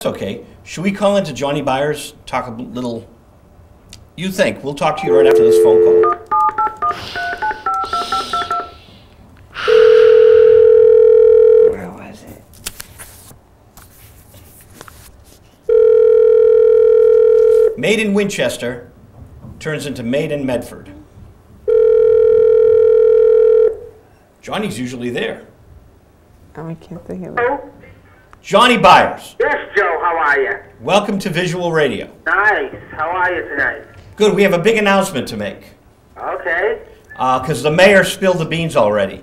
Okay. Should we call into Johnny Byers, talk a little? You think? We'll talk to you right after this phone call. Where was it? Made in Winchester turns into Made in Medford. Johnny's usually there. Oh, I can't think of it. Johnny Byers. Yes, Joe, how are you? Welcome to Visual Radio. Nice. How are you tonight? Good. We have a big announcement to make. Okay. Because the mayor spilled the beans already.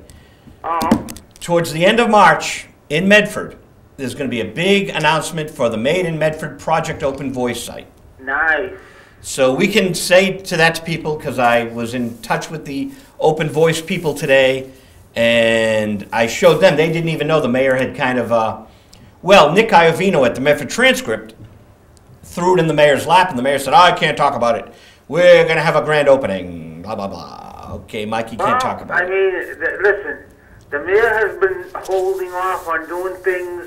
Oh. Towards the end of March in Medford, there's going to be a big announcement for the Made in Medford Project Open Voice site. Nice. So we can say to that to people, because I was in touch with the Open Voice people today, and I showed them. They didn't even know the mayor had kind of, well, Nick Iovino at the Medford Transcript threw it in the mayor's lap, and the mayor said, "Oh, I can't talk about it. We're going to have a grand opening, blah, blah, blah." Okay, Mike, you can't talk about it. I mean, listen, the mayor has been holding off on doing things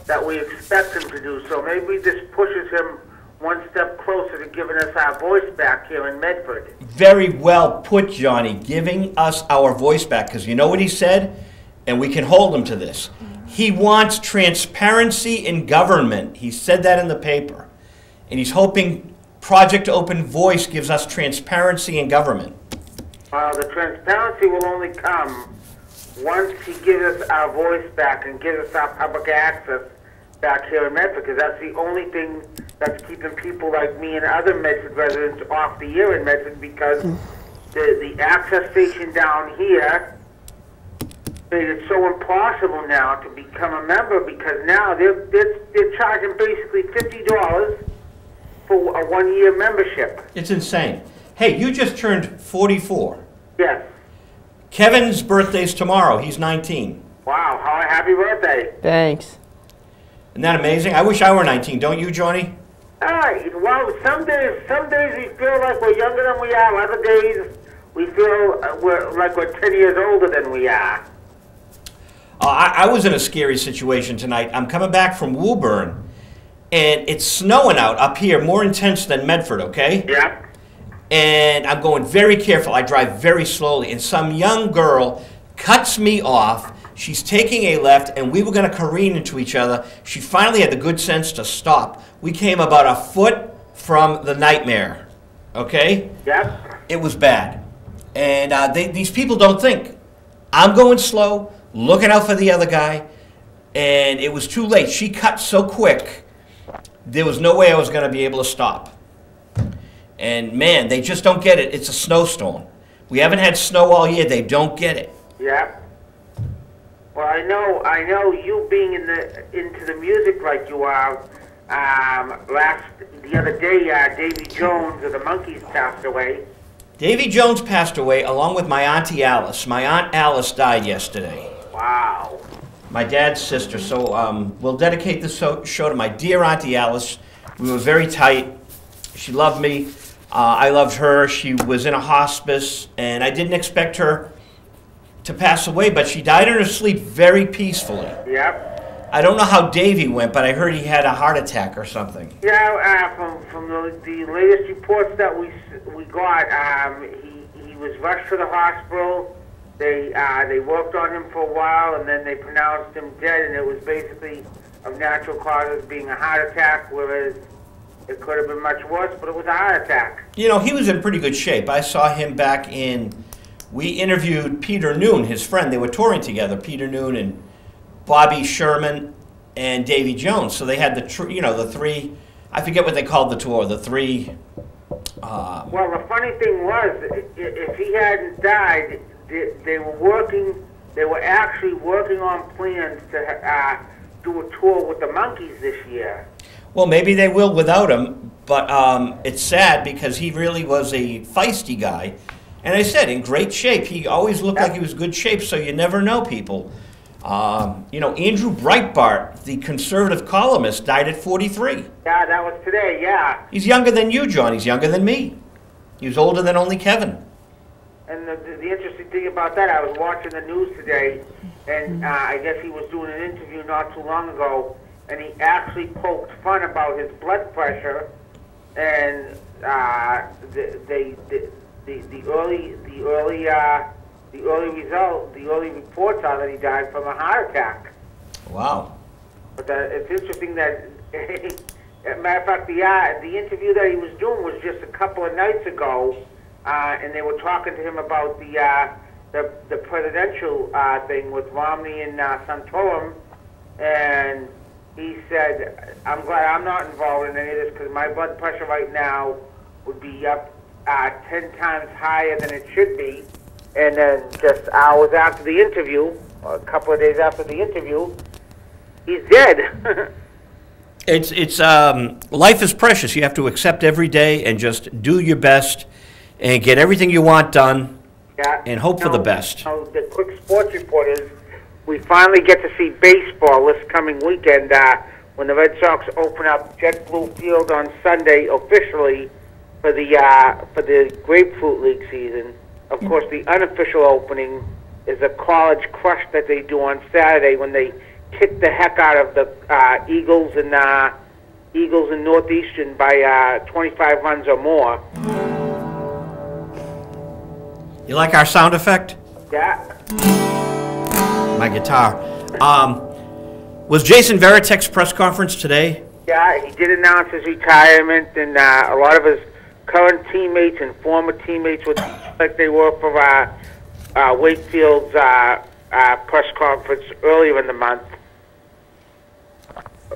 that we expect him to do, so maybe this pushes him one step closer to giving us our voice back here in Medford. Very well put, Johnny, giving us our voice back, because you know what he said? And we can hold him to this. He wants transparency in government. He said that in the paper. And he's hoping Project Open Voice gives us transparency in government. Well, the transparency will only come once he gives us our voice back and gives us our public access back here in Medford, because that's the only thing that's keeping people like me and other Medford residents off the air in Medford, because the access station down here made it so impossible now to become a member, because now they're charging basically $50 for a one-year membership. It's insane. Hey, you just turned 44. Yes. Kevin's birthday's tomorrow. He's 19. Wow, happy birthday. Thanks. Isn't that amazing? I wish I were 19. Don't you, Johnny? Well, some days we feel like we're younger than we are. Other days we feel we're 10 years older than we are. I was in a scary situation tonight. I'm coming back from Woburn, and it's snowing out up here, more intense than Medford, okay? Yeah. And I'm going very careful. I drive very slowly, and some young girl cuts me off. She's taking a left, and we were going to careen into each other. She finally had the good sense to stop. We came about a foot from the nightmare, okay? Yep. It was bad. And these people don't think. I'm going slow, looking out for the other guy, and it was too late. She cut so quick, there was no way I was going to be able to stop. And man, they just don't get it. It's a snowstorm. We haven't had snow all year. They don't get it. Yep. Well, I know you being into the music like you are. The other day, Davy Jones of the Monkees passed away. Davy Jones passed away along with my Auntie Alice. My Aunt Alice died yesterday. Wow. My dad's sister. So we'll dedicate this show to my dear Auntie Alice. We were very tight. She loved me. I loved her. She was in a hospice, and I didn't expect her to pass away, but she died in her sleep very peacefully. Yep. I don't know how Davy went, but I heard he had a heart attack or something. Yeah, from the latest reports that we got, he was rushed to the hospital. They worked on him for a while, and then they pronounced him dead, and it was basically of natural causes, being a heart attack, whereas it could have been much worse, but it was a heart attack. You know, he was in pretty good shape. I saw him back we interviewed Peter Noon, his friend. They were touring together, Peter Noon and Bobby Sherman and Davy Jones. So they had the three, I forget what they called the tour, the three. Well, the funny thing was, if he hadn't died, they were actually working on plans to do a tour with the Monkees this year. Well, maybe they will without him, but it's sad because he really was a feisty guy. And I said, in great shape. He always looked like he was in good shape, so you never know people. Andrew Breitbart, the conservative columnist, died at 43. Yeah, that was today, yeah. He's younger than you, John. He's younger than me. He was older than only Kevin. And the interesting thing about that, I was watching the news today, and I guess he was doing an interview not too long ago, and he actually poked fun about his blood pressure, and the early reports are that he died from a heart attack. Wow. But it's interesting that, as a matter of fact, the interview that he was doing was just a couple of nights ago, and they were talking to him about the presidential thing with Romney and Santorum, and he said, "I'm glad I'm not involved in any of this because my blood pressure right now would be up 10 times higher than it should be." And then just hours after the interview, or a couple of days after the interview, he's dead. It's life is precious. You have to accept every day and just do your best and get everything you want done, and hope for the best. The quick sports report is we finally get to see baseball this coming weekend when the Red Sox open up JetBlue Field on Sunday officially for the Grapefruit League season. Of course, the unofficial opening is a college crush that they do on Saturday when they kick the heck out of the Eagles and Northeastern by 25 runs or more. You like our sound effect? Yeah. My guitar. Was Jason Veritek's press conference today? Yeah, he did announce his retirement, and a lot of his current teammates and former teammates would like they were for Wakefield's press conference earlier in the month.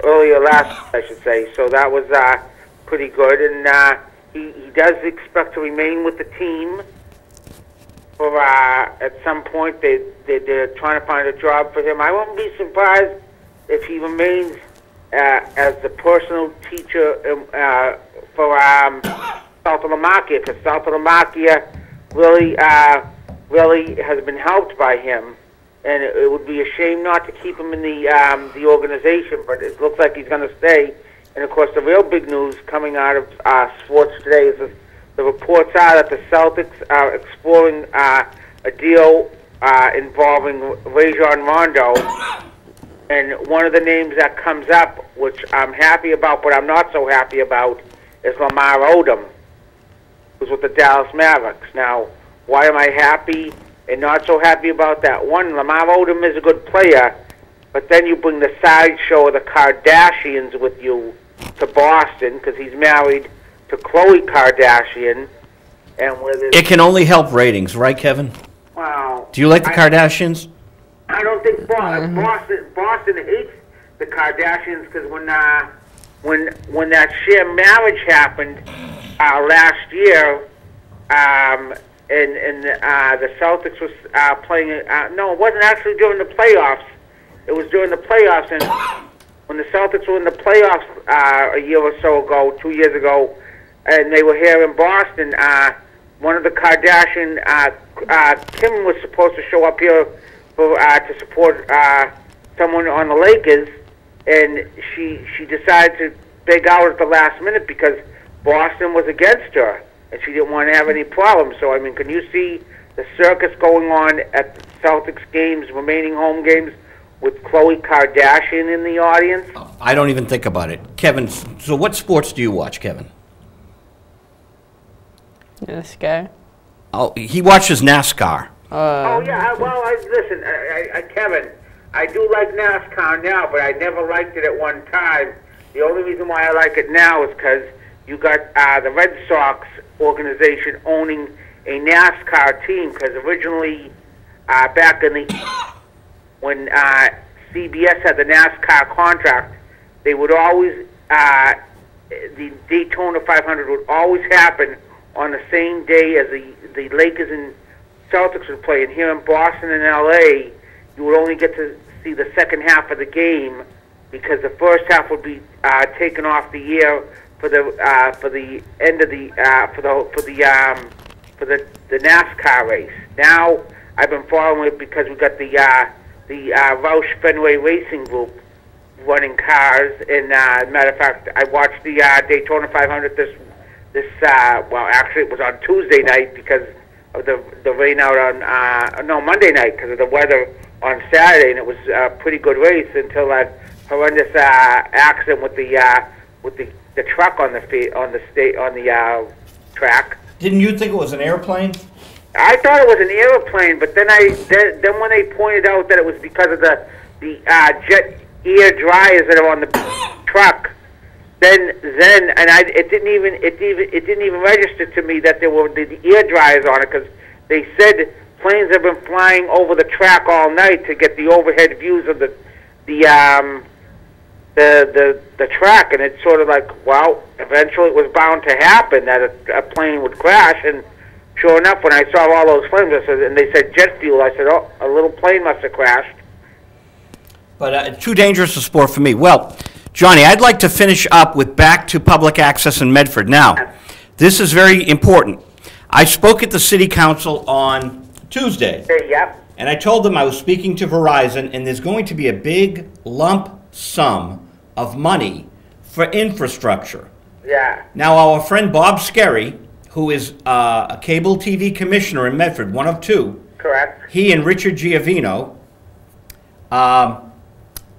Earlier last, I should say. So that was pretty good, and he does expect to remain with the team for at some point. They're trying to find a job for him. I won't be surprised if he remains as the personal teacher for South of Lamakia, because South of Lamakia really has been helped by him, and it would be a shame not to keep him in the organization. But it looks like he's going to stay. And of course, the real big news coming out of sports today is the reports are that the Celtics are exploring a deal involving Rajon Rondo. And one of the names that comes up, which I'm happy about, but I'm not so happy about, is Lamar Odom, who's with the Dallas Mavericks. Now, why am I happy and not so happy about that? One, Lamar Odom is a good player, but then you bring the sideshow of the Kardashians with you to Boston because he's married to Khloe Kardashian. And with it can only help ratings, right, Kevin? Wow. Do you like the Kardashians? I don't think Boston hates the Kardashians because when that shared marriage happened last year, and the Celtics was playing. No, it wasn't actually during the playoffs. It was during the playoffs, and when the Celtics were in the playoffs a year or so ago, 2 years ago, and they were here in Boston. One of the Kardashian, Kim, was supposed to show up here to support someone on the Lakers, and she decided to beg out at the last minute because Boston was against her, and she didn't want to have any problems. So, I mean, can you see the circus going on at the Celtics games, remaining home games, with Khloe Kardashian in the audience? I don't even think about it. Kevin, so what sports do you watch, Kevin? This guy. Oh, he watches NASCAR. Oh yeah, well, listen, Kevin, I do like NASCAR now, but I never liked it at one time. The only reason why I like it now is because you got the Red Sox organization owning a NASCAR team. Because originally, back in when CBS had the NASCAR contract, they would always the Daytona 500 would always happen on the same day as the Lakers and Celtics would play. And here in Boston and LA, you would only get to see the second half of the game because the first half would be taken off the air for the end of the the NASCAR race. Now I've been following it because we got the Roush Fenway Racing Group running cars. And matter of fact, I watched the Daytona 500 well, actually it was on Tuesday night because of the rain out on Monday night because of the weather on Saturday, and it was a pretty good race until that horrendous accident with the truck on the track. Didn't you think it was an airplane? I thought it was an airplane, but then then when they pointed out that it was because of the jet air dryers that are on the truck, then it didn't even register to me that there were the air dryers on it, because they said planes have been flying over the track all night to get the overhead views of the track, and it's sort of like, well, eventually it was bound to happen that a plane would crash, and sure enough, when I saw all those flames, and they said jet fuel, I said, oh, a little plane must have crashed. But too dangerous a sport for me. Well, Johnny, I'd like to finish up with back to public access in Medford. Now, this is very important. I spoke at the city council on Tuesday. Yep. And I told them I was speaking to Verizon, and there's going to be a big lump sum of money for infrastructure. Yeah. Now, our friend Bob Skerry, who is a cable TV commissioner in Medford, one of two. Correct. He and Richard Giovino,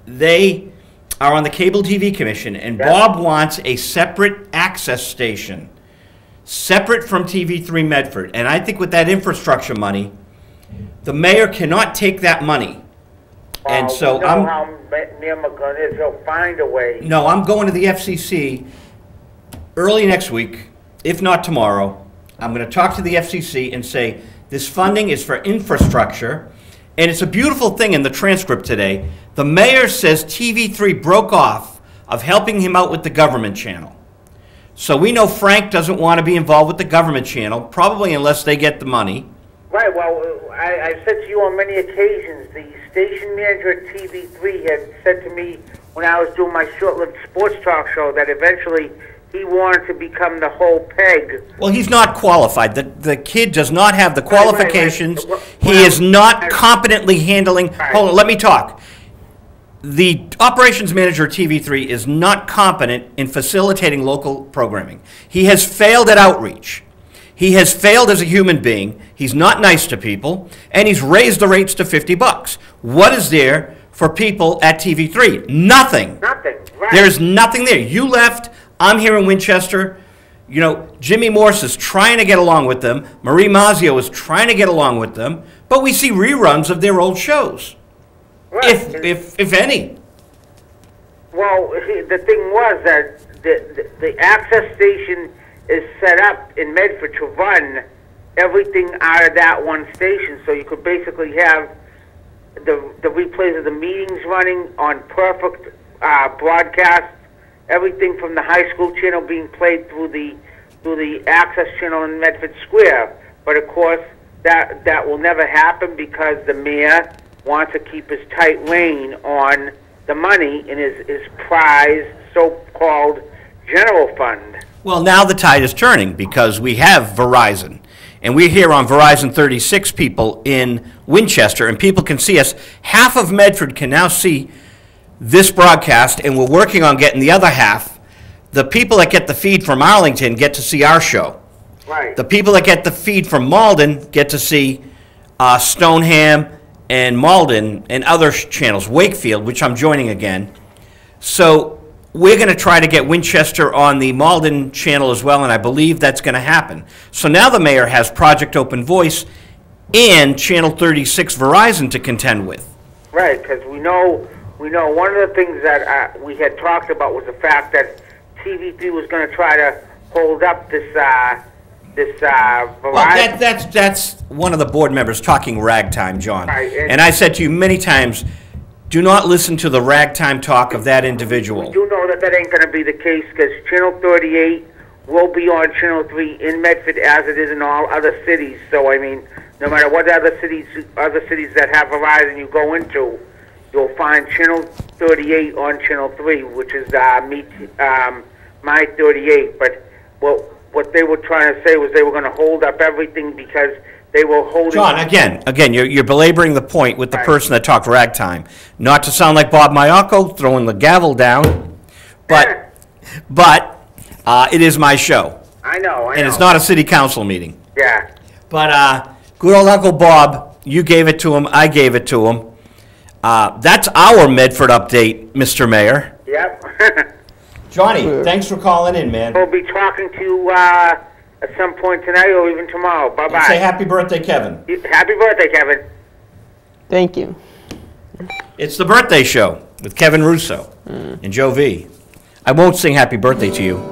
they are on the Cable TV Commission, and Yep. Bob wants a separate access station, separate from TV3 Medford. And I think with that infrastructure money, the mayor cannot take that money. And so we know how near McGovern is, he'll find a way. No, I'm going to the FCC early next week, if not tomorrow. I'm going to talk to the FCC and say this funding is for infrastructure. And it's a beautiful thing in the transcript today. The mayor says TV3 broke off of helping him out with the government channel. So we know Frank doesn't want to be involved with the government channel, probably unless they get the money. Right, well, I said to you on many occasions, the station manager at TV3 had said to me when I was doing my short-lived sports talk show that eventually he wanted to become the whole peg. Well, he's not qualified. The kid does not have the qualifications. Right. He is not competently handling. Right. Hold on, let me talk. The operations manager at TV3 is not competent in facilitating local programming. He has failed at outreach. He has failed as a human being. He's not nice to people, and he's raised the rates to $50. What is there for people at TV3? Nothing. Nothing, right. There's nothing there. You left. I'm here in Winchester. You know, Jimmy Morse is trying to get along with them. Marie Mazzio is trying to get along with them. But we see reruns of their old shows, Right. if any. Well, the thing was that the access station is set up in Medford to run everything out of that one station. So you could basically have the replays of the meetings running on perfect broadcast, everything from the high school channel being played through the access channel in Medford Square. But of course, that will never happen because the mayor wants to keep his tight rein on the money in his prized so-called general fund. Well, now the tide is turning because we have Verizon. And we're here on Verizon 36 people in Winchester, and people can see us. Half of Medford can now see this broadcast, and we're working on getting the other half. The people that get the feed from Arlington get to see our show. Right. The people that get the feed from Malden get to see Stoneham and Malden and other channels, Wakefield, which I'm joining again. So we're going to try to get Winchester on the Malden channel as well, and I believe that's going to happen. So now the mayor has Project Open Voice and Channel 36 Verizon to contend with. Right, because we know one of the things that we had talked about was the fact that TV3 was going to try to hold up this Verizon. Well, that's one of the board members talking ragtime, John. Right, and I said to you many times, do not listen to the ragtime talk of that individual. We do know that ain't going to be the case because Channel 38 will be on Channel 3 in Medford as it is in all other cities. So, I mean, no matter what other cities that have Verizon you go into, you'll find Channel 38 on Channel 3, which is My 38. But what they were trying to say was they were going to hold up everything because they were holding... John, again, you're belaboring the point with the person that talked ragtime. Not to sound like Bob Mayako throwing the gavel down, but it is my show. I know. And it's not a city council meeting. Yeah. But good old Uncle Bob, you gave it to him, I gave it to him. That's our Medford update, Mr. Mayor. Yep. Johnny, thanks for calling in, man. We'll be talking to you at some point tonight or even tomorrow. Bye-bye. And say happy birthday, Kevin. Happy birthday, Kevin. Thank you. It's the birthday show with Kevin Russo and Joe V. I won't sing happy birthday to you.